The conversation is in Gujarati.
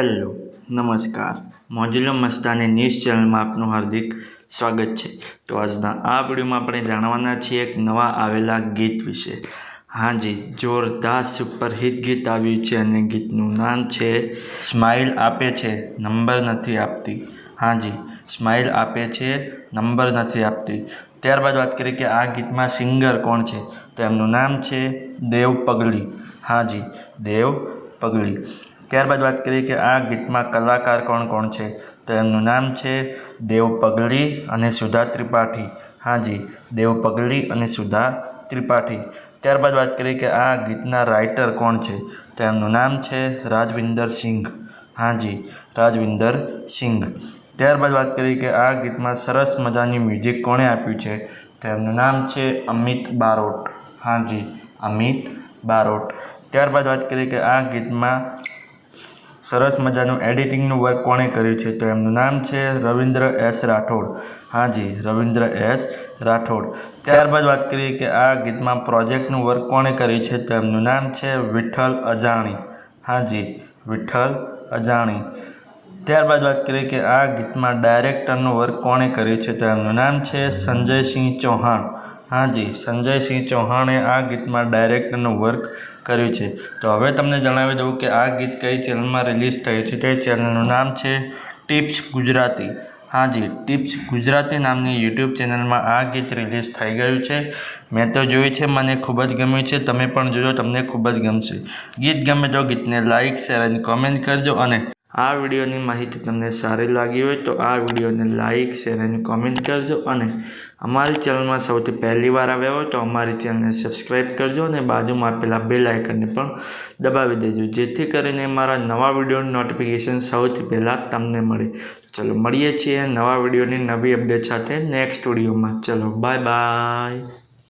હેલો નમસ્કાર મોજુલો મસ્તાની ન્યૂઝ ચેનલમાં આપનું હાર્દિક સ્વાગત છે। તો આજના આ વિડીયોમાં આપણે જાણવાના છીએ એક નવા આવેલા ગીત વિશે। હાજી, જોરદાર સુપરહિટ ગીત આવ્યું છે અને ગીતનું નામ છે સ્માઇલ આપે છે નંબર નથી આપતી। હાજી, સ્માઇલ આપે છે નંબર નથી આપતી। ત્યારબાદ વાત કરીએ કે આ ગીતમાં સિંગર કોણ છે, તો એમનું નામ છે દેવ પગલી। હાજી, દેવ પગલી। ત્યારબાદ વાત કરીએ કે આ ગીતમાં કલાકાર કોણ કોણ છે, તો એમનું નામ છે દેવ પગલી અને સુધા ત્રિપાઠી। હાજી, દેવ પગલી અને સુધા ત્રિપાઠી। ત્યારબાદ વાત કરીએ કે આ ગીતના રાઇટર કોણ છે, તો એમનું નામ છે રાજવિન્દર સિંઘ। હાજી, રાજવિન્દર સિંઘ। ત્યારબાદ વાત કરીએ કે આ ગીતમાં સરસ મજાની મ્યુઝિક કોણે આપ્યું છે, તો એમનું નામ છે અમિત બારોટ। હાજી, અમિત બારોટ। ત્યારબાદ વાત કરીએ કે આ ગીતમાં સરસ મજાનું એડિટિંગનું વર્ક કોણે કર્યું છે, તો એમનું નામ છે રવિન્દ્ર એસ રાઠોડ। હાજી, રવિન્દ્ર એસ રાઠોડ। ત્યારબાદ વાત કરીએ કે આ ગીતમાં પ્રોજેક્ટનું વર્ક કોણે કર્યું છે, તો એમનું નામ છે વિઠ્ઠલ અજાણી। હાજી, વિઠ્ઠલ અજાણી। ત્યારબાદ વાત કરીએ કે આ ગીતમાં ડાયરેક્ટરનું વર્ક કોણે કર્યું છે, તો એમનું નામ છે સંજયસિંહ ચૌહાણ। હાજી, સંજયસિંહ ચૌહાણે આ ગીતમાં ડાયરેક્ટરનું વર્ક કર્યું છે। તો હવે તમને જણાવી દઉં કે આ ગીત કઈ ચેનલમાં રિલીઝ થયું છે, તે ચેનલનું નામ છે ટિપ્સ ગુજરાતી। હાજી, ટિપ્સ ગુજરાતી નામની યુટ્યુબ ચેનલમાં આ ગીત રિલીઝ થઈ ગયું છે। મેં તો જોયું છે, મને ખૂબ જ ગમ્યું છે। તમે પણ જોજો, તમને ખૂબ જ ગમશે। ગીત ગમે તો ગીતને લાઇક, શેર અને કોમેન્ટ કરજો અને આ વિડીયોની માહિતી તમને સારી લાગી હોય તો આ વિડીયોને લાઇક, શેર અને કોમેન્ટ કરજો અને અમારી ચેનલમાં સૌથી પહેલી વાર આવ્યા હોય તો અમારી ચેનલને સબસ્ક્રાઈબ કરજો અને બાજુમાં આપેલા બેલ આઇકનને પણ દબાવી દેજો, જેથી કરીને મારા નવા વિડીયોની નોટિફિકેશન સૌથી પહેલાં તમને મળે। ચલો મળીએ છીએ નવા વિડીયોની નવી અપડેટ સાથે નેક્સ્ટ વિડીયોમાં। ચલો બાય બાય।